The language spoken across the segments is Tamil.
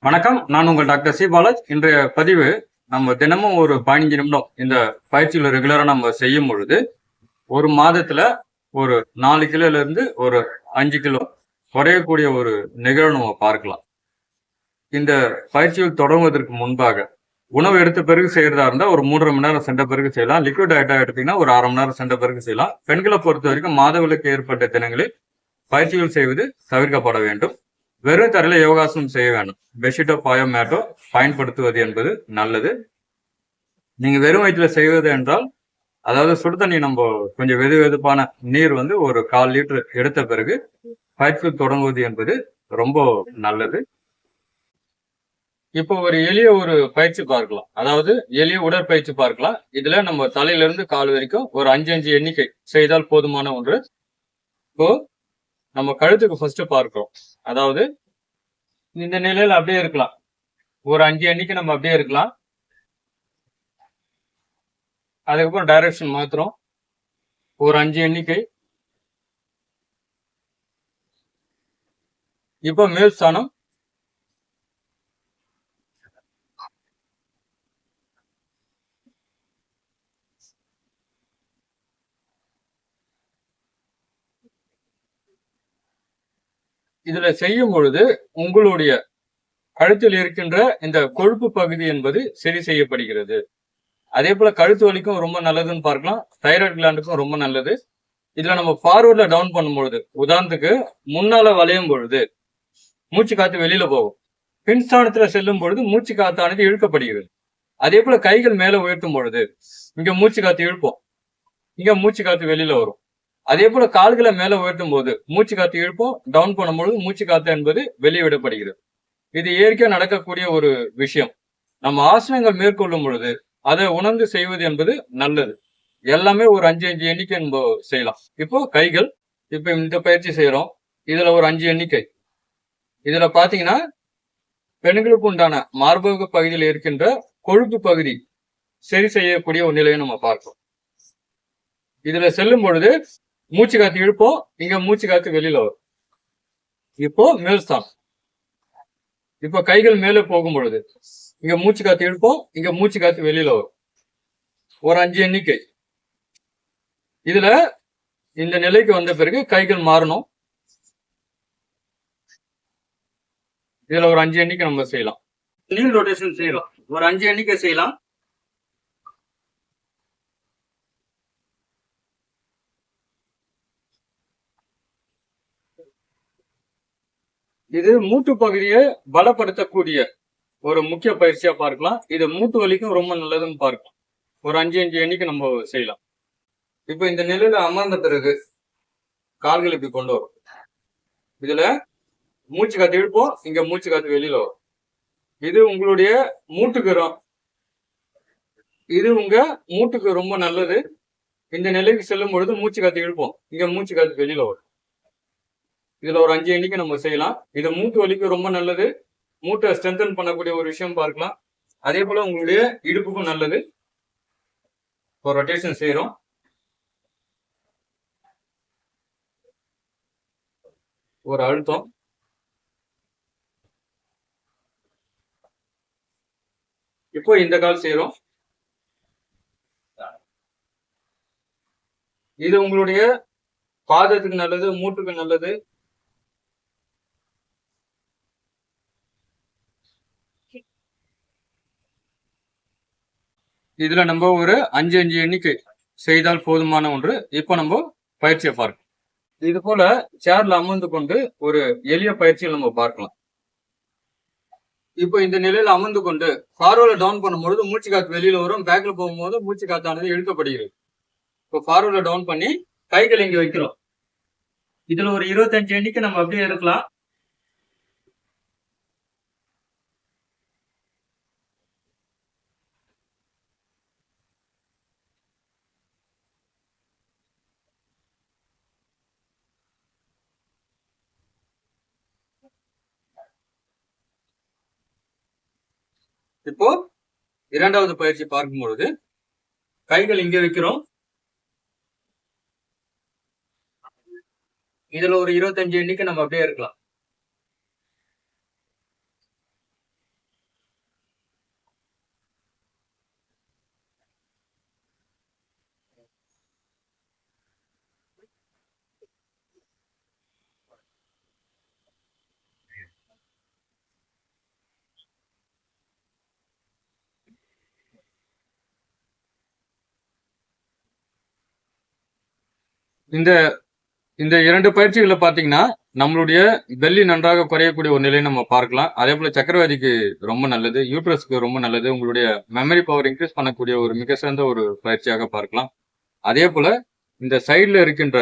வணக்கம். நான் உங்கள் டாக்டர் சி பாலாஜ். இன்றைய பதிவு நம்ம தினமும் ஒரு 15 நிமிடம் இந்த பயிற்சியில ரெகுலரா நம்ம செய்யும் பொழுது, ஒரு மாதத்துல ஒரு 4 கிலோல இருந்து ஒரு 5 கிலோ குறையக்கூடிய ஒரு நிகழ்வு நம்ம பார்க்கலாம். இந்த பயிற்சியில் தொடங்குவதற்கு முன்பாக உணவு எடுத்த பிறகு செய்யறதா இருந்தா ஒரு 3:30 மணி நேரம் சென்ற பிறகு செய்யலாம். லிக்விட் டயட்டா எடுத்தீங்கன்னா ஒரு 1/2 மணி நேரம் சென்ற பிறகு செய்யலாம். பெண்களை பொறுத்த வரைக்கும் மாதவிலக்கு ஏற்பட்ட தினங்களில் பயிற்சிகள் செய்வது தவிர்க்கப்பட வேண்டும். வெறும் தரையில யோகாசனம் செய்ய வேண்டாம். பெட்ஷீட்டோ பாயோ மேட்டோ பயன்படுத்துவது என்பது நல்லது. நீங்க வெறும் வயிற்றுல செய்வது என்றால், அதாவது சுடு தண்ணி நம்ம கொஞ்சம் வெது வெதுப்பான நீர் வந்து ஒரு 1/4 லிட்டர் எடுத்த பிறகு பயிற்சி தொடங்குவது என்பது ரொம்ப நல்லது. இப்போ ஒரு எளிய பயிற்சி பார்க்கலாம். அதாவது எளிய உடற்பயிற்சி பார்க்கலாம். இதுல நம்ம தலையில இருந்து கால் வரைக்கும் ஒரு 5 எண்ணிக்கை செய்தால் போதுமான ஒன்று. இப்போ நம்ம கழுத்துக்கு ஃபர்ஸ்ட் பார்க்கிறோம். அதாவது இந்த நிலையில அப்படியே இருக்கலாம். ஒரு 5 எண்ணிக்கை நம்ம அப்படியே இருக்கலாம். அதுக்கப்புறம் டைரக்ஷன் மாத்துறோம். ஒரு 5 எண்ணிக்கை. இப்போ மேல் ஸ்தானம். இதுல செய்யும் பொழுது உங்களுடைய கழுத்தில் இருக்கின்ற இந்த கொழுப்பு பகுதி என்பது சரி செய்யப்படுகிறது. அதே போல கழுத்து வலிக்கும் ரொம்ப நல்லதுன்னு பார்க்கலாம். தைராய்டு கிளாண்டுக்கும் ரொம்ப நல்லது. இதுல நம்ம ஃபார்வர்ட்ல டவுன் பண்ணும் பொழுது, உதாரணத்துக்கு முன்னால வளையும் பொழுது மூச்சு காத்து வெளியில போகும். பின்ஸ்தானத்துல செல்லும் பொழுது மூச்சு காத்தானது இழுக்கப்படுகிறது. அதே போல கைகள் மேல உயர்த்தும் பொழுது இங்க மூச்சு காத்து இழுப்போம், இங்க மூச்சு காத்து வெளியில வரும். அதே போல கால்களை மேல உயர்த்தும் போது மூச்சு காத்து இழுப்போம், டவுன் பண்ணும்பொழுது மூச்சு காத்து என்பது வெளியே விடப்படுகிறது. இது இயற்கையா நடக்கக்கூடிய ஒரு விஷயம். நம்ம ஆசனங்கள் மேற்கொள்ளும் பொழுது அதை உணர்ந்து செய்வது என்பது நல்லது. எல்லாமே ஒரு 5 எண்ணிக்கை நம்ம செய்யலாம். இப்போ கைகள், இப்ப இந்த பயிற்சி செய்யறோம். இதுல ஒரு 5 எண்ணிக்கை. இதுல பாத்தீங்கன்னா பெண்களுக்கு உண்டான மார்பக பகுதியில் இருக்கின்ற கொழுப்பு பகுதி சரி செய்யக்கூடிய ஒரு நிலையை நம்ம பார்க்கிறோம். இதுல செல்லும் பொழுது மூச்சு காத்து இழுப்போம், இங்க மூச்சு காத்து வெளியில வரும். இப்போ மேல்ஸ்தானம். இப்போ கைகள் மேலே போகும் பொழுது இங்க மூச்சு காத்து இழுப்போம், இங்க மூச்சு காத்து வெளியில வரும். ஒரு 5 எண்ணிக்கை. இதுல இந்த நிலைக்கு வந்த பிறகு கைகள் மாறணும். இதுல ஒரு 5 எண்ணிக்கை நம்ம செய்யலாம். நீல் ரொட்டேஷன் செய்யலாம். ஒரு 5 எண்ணிக்கை செய்யலாம். இது மூட்டு பகுதியை பலப்படுத்தக்கூடிய ஒரு முக்கிய பயிற்சியா பார்க்கலாம். இது மூட்டு வலிக்கும் ரொம்ப நல்லதுன்னு பார்க்கலாம். ஒரு 5 எண்ணிக்கை நம்ம செய்யலாம். இப்ப இந்த நிலையில அமர்ந்த பிறகு கால்கள் இப்படி கொண்டு வரும். இதுல மூச்சு காத்து இழுப்போம், இங்க மூச்சு காத்து வெளியில வரும். இது உங்களுடைய மூட்டுக்கு இது உங்க மூட்டுக்கு ரொம்ப நல்லது. இந்த நிலைக்கு செல்லும் பொழுது மூச்சு காத்து இழுப்போம், இங்க மூச்சு காத்து வெளியில வரும். இதுல ஒரு 5 எண்ணிக்கை நம்ம செய்யலாம். இது மூட்டு வலிக்கு ரொம்ப நல்லது. மூட்டை ஸ்ட்ரென்தன் பண்ணக்கூடிய ஒரு விஷயம் பார்க்கலாம். அதே போல உங்களுடைய இடுப்புக்கும் நல்லது. ஒரு ரொட்டேஷன் செய்யறோம். ஒரு அழுத்தம். இப்போ இந்த கால் செய்யறோம். இது உங்களுடைய பாதத்துக்கு நல்லது, மூட்டுக்கு நல்லது. இதுல நம்ம ஒரு 5 எண்ணிக்கை செய்தால் போதுமான ஒன்று. இப்போ நம்ம பயிற்சியை பார்க்கலாம். இது போல சேர்ல அமர்ந்து கொண்டு ஒரு எளிய பயிற்சியை நம்ம பார்க்கலாம். இப்போ இந்த நிலையில அமர்ந்து கொண்டு ஃபார்வர்ட்ல டவுன் பண்ணும்போது மூச்சு காத்து வெளியில வரும், பேக்ல போகும்போது மூச்சு காத்தானது இழுக்கப்படுகிறது. இப்போ ஃபார்வர்ட்ல டவுன் பண்ணி கைகள் இங்க வைக்கிறோம். இதுல ஒரு 25 எண்ணிக்கை நம்ம அப்படியே இருக்கலாம். இப்போ இரண்டாவது பயிற்சி பார்க்கும் பொழுது கைகள் இங்க வைக்கிறோம். இதுல ஒரு 25 எண்ணிக்கை நம்ம அப்படியே இருக்கலாம். இந்த இந்த 2 பயிற்சிகளை பார்த்தீங்கன்னா, நம்மளுடைய பெல்லி நன்றாக குறையக்கூடிய ஒரு நிலையை நம்ம பார்க்கலாம். அதே போல சர்க்கரைவியாதிக்கு ரொம்ப நல்லது. யூட்ரஸ்க்கு ரொம்ப நல்லது. உங்களுடைய மெமரி பவர் இன்கிரீஸ் பண்ணக்கூடிய ஒரு மிக சிறந்த ஒரு பயிற்சியாக பார்க்கலாம். அதே போல இந்த சைடுல இருக்கின்ற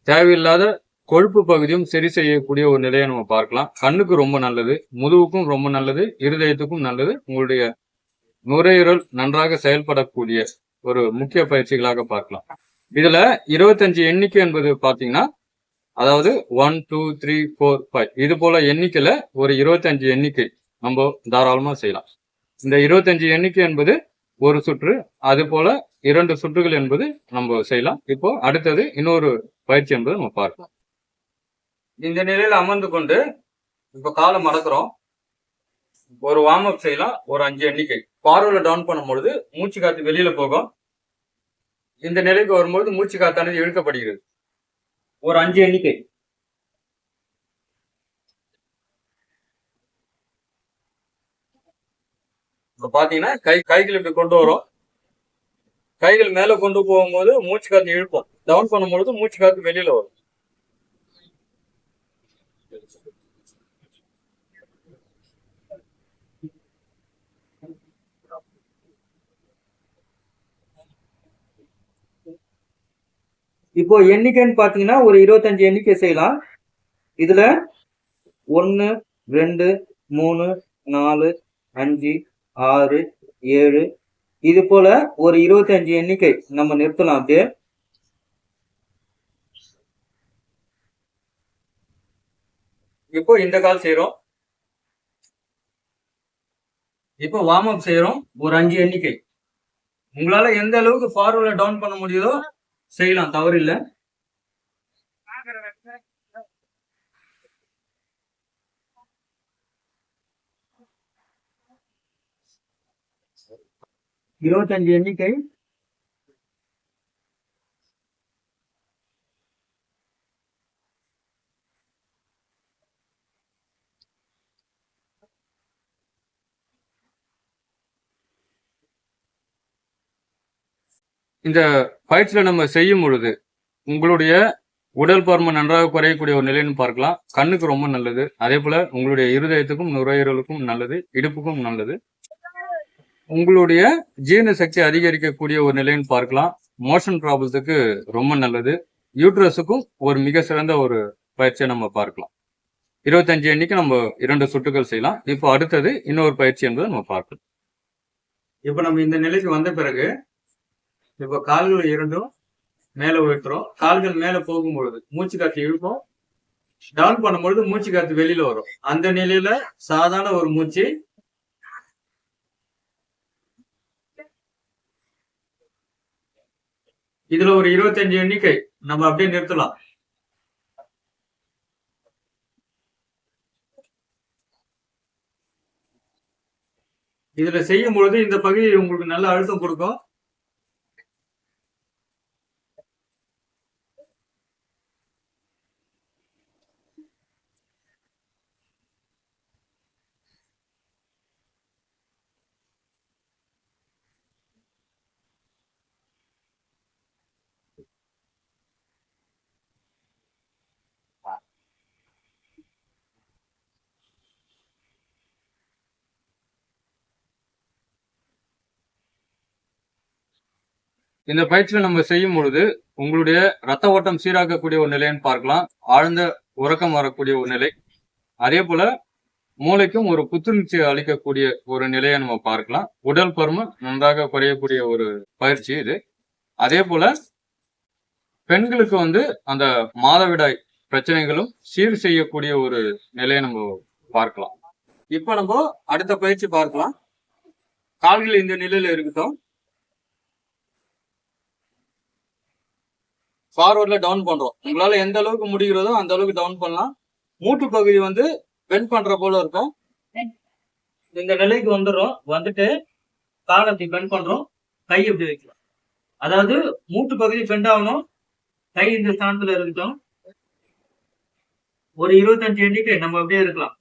தேவையில்லாத கொழுப்பு பகுதியும் சரி செய்யக்கூடிய ஒரு நிலையை நம்ம பார்க்கலாம். கண்ணுக்கு ரொம்ப நல்லது, முதுகுக்கும் ரொம்ப நல்லது, இருதயத்துக்கும் நல்லது. உங்களுடைய நுரையீரல் நன்றாக செயல்படக்கூடிய ஒரு முக்கிய பயிற்சிகளாக பார்க்கலாம். இதுல 25 எண்ணிக்கை என்பது பாத்தீங்கன்னா, அதாவது 1 2 3 4 5 இது போல எண்ணிக்கையில ஒரு 25 எண்ணிக்கை நம்ம தாராளமா செய்யலாம். இந்த 25 எண்ணிக்கை என்பது ஒரு சுற்று, அது போல 2 சுற்றுகள் என்பது நம்ம செய்யலாம். இப்போ அடுத்தது இன்னொரு பயிற்சி என்பது நம்ம பார்க்கலாம். இந்த நிலையில அமர்ந்து கொண்டு இப்ப காலை மடக்குறோம். ஒரு வார்ம் அப் செய்யலாம். ஒரு 5 எண்ணிக்கை. பார்வர்ல டவுன் பண்ணும்பொழுது மூச்சு காத்து வெளியில போகும். இந்த நிலைக்கு வரும்போது மூச்சு காத்தானது இழுக்கப்படுகிறது. ஒரு 5 எண்ணிக்கை. இப்ப பாத்தீங்கன்னா கைகள் இப்படி கொண்டு வரும். கைகள் மேல கொண்டு போகும்போது மூச்சு காத்து இழுப்போம். டவுன் பண்ணும்பொழுது மூச்சு காத்து வெளியில வரும். இப்போ எண்ணிக்கைன்னு பாத்தீங்கன்னா ஒரு 25 எண்ணிக்கை செய்யலாம். இதுல 1 2 3 4 5 6 7 இது போல ஒரு 25 எண்ணிக்கை நம்ம நிறுத்தலாம். அப்படியே இப்போ இந்த கால் செய்யறோம். இப்போ வார்ம் அப் செய்யறோம். ஒரு 5 எண்ணிக்கை. உங்களால எந்த அளவுக்கு ஃபார்வர்ட்ல டவுன் பண்ண முடியுதோ செய்யலாம், தவறு இல்ல. இருபத்தஞ்சு எண்ணிக்கை. இந்த பயிற்சியில நம்ம செய்யும் பொழுது உங்களுடைய உடல் பருமன் நன்றாக குறையக்கூடிய ஒரு நிலைன்னு பார்க்கலாம். கண்ணுக்கு ரொம்ப நல்லது. அதே போல உங்களுடைய இருதயத்துக்கும் நுரையீரலுக்கும் நல்லது, இடுப்புக்கும் நல்லது. உங்களுடைய ஜீரண சக்தி அதிகரிக்கக்கூடிய ஒரு நிலைன்னு பார்க்கலாம். மோஷன் ப்ராப்ளத்துக்கு ரொம்ப நல்லது. யூட்ரஸுக்கும் ஒரு மிக சிறந்த ஒரு பயிற்சியை நம்ம பார்க்கலாம். 25 எண்ணிக்கை நம்ம 2 சுட்டுகள் செய்யலாம். இப்போ அடுத்தது இன்னொரு பயிற்சி என்பதை நம்ம பார்க்கலாம். இப்போ நம்ம இந்த நிலைக்கு வந்த பிறகு இப்போ கால்கள் இரண்டும் மேல உயர்த்துறோம். கால்கள் மேல போகும் பொழுது மூச்சு காத்து இழுப்போம். டவுன் பண்ணும்பொழுது மூச்சு காத்து வெளியில வரும். அந்த நிலையில சாதாரண ஒரு மூச்சு. இதுல ஒரு 25 எண்ணிக்கை நம்ம அப்படியே நிறுத்தலாம். இதுல செய்யும் பொழுது இந்த பகுதி உங்களுக்கு நல்ல அழுத்தம் கொடுக்கும். இந்த பயிற்சியை நம்ம செய்யும் பொழுது உங்களுடைய ரத்த ஓட்டம் சீராக்கக்கூடிய ஒரு நிலைன்னு பார்க்கலாம். ஆழ்ந்த உறக்கம் வரக்கூடிய ஒரு நிலை. அதே போல மூளைக்கும் ஒரு புத்துணர்ச்சி அளிக்கக்கூடிய ஒரு நிலையை நம்ம பார்க்கலாம். உடல் பருமன் நன்றாக குறையக்கூடிய ஒரு பயிற்சி இது. அதே போல பெண்களுக்கு அந்த மாதவிடாய் பிரச்சனைகளும் சீர் செய்யக்கூடிய ஒரு நிலையை நம்ம பார்க்கலாம். இப்ப நம்ம அடுத்த பயிற்சி பார்க்கலாம். கால்கள் இந்த நிலையில இருக்கட்டும். ஃபார்வர்ட்ல டவுன் பண்றோம். உங்களால எந்த அளவுக்கு முடிகிறதோ அந்த அளவுக்கு டவுன் பண்ணலாம். மூட்டு பகுதி பெண்ட் பண்ற போல இருக்கும். இந்த நிலைக்கு வந்துடுறோம். வந்துட்டு காலத்தை பெண்ட் பண்றோம். கை எப்படி வைக்கலாம். அதாவது மூட்டு பகுதி பெண்ட் ஆகணும். கை இந்த ஸ்தானத்துல இருக்கட்டும். ஒரு 25 எண்ணிக்கை நம்ம அப்படியே இருக்கலாம்.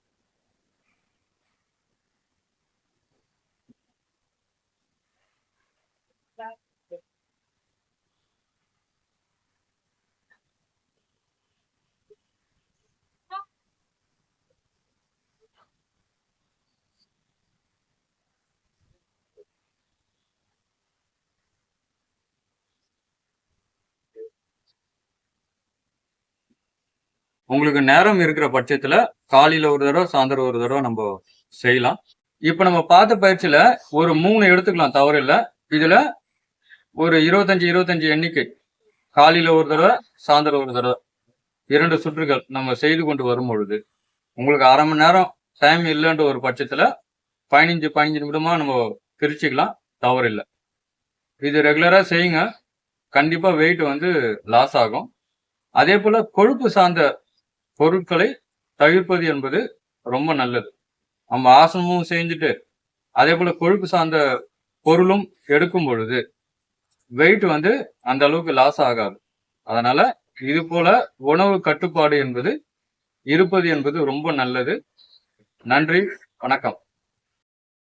உங்களுக்கு நேரம் இருக்கிற பட்சத்துல காலையில ஒரு தடவை சாயந்தரம் ஒரு தடவை நம்ம செய்யலாம். இப்ப நம்ம பார்த்த பயிற்சியில ஒரு 3 எடுத்துக்கலாம், தவறு இல்லை. இதுல ஒரு 25 எண்ணிக்கை காலையில ஒரு தடவை சாயந்தரம் ஒரு தடவை 2 சுற்றுகள் நம்ம செய்து கொண்டு வரும் பொழுது உங்களுக்கு அரை மணி நேரம் டைம் இல்லைன்ற ஒரு பட்சத்துல 15 நிமிடமா நம்ம பிரிச்சுக்கலாம், தவறு இல்லை. இது ரெகுலரா செய்யுங்க, கண்டிப்பா வெயிட் வந்து லாஸ் ஆகும். அதே போல கொழுப்பு சார்ந்த பொருட்களை தவிர்ப்பது என்பது ரொம்ப நல்லது. நம்ம ஆசனமும் செஞ்சுட்டு அதே போல கொழுப்பு சார்ந்த பொருளும் எடுக்கும் பொழுது வெயிட் வந்து அந்த அளவுக்கு லாஸ் ஆகாது. அதனால இது போல உணவு கட்டுப்பாடு என்பது இருப்பது என்பது ரொம்ப நல்லது. நன்றி, வணக்கம்.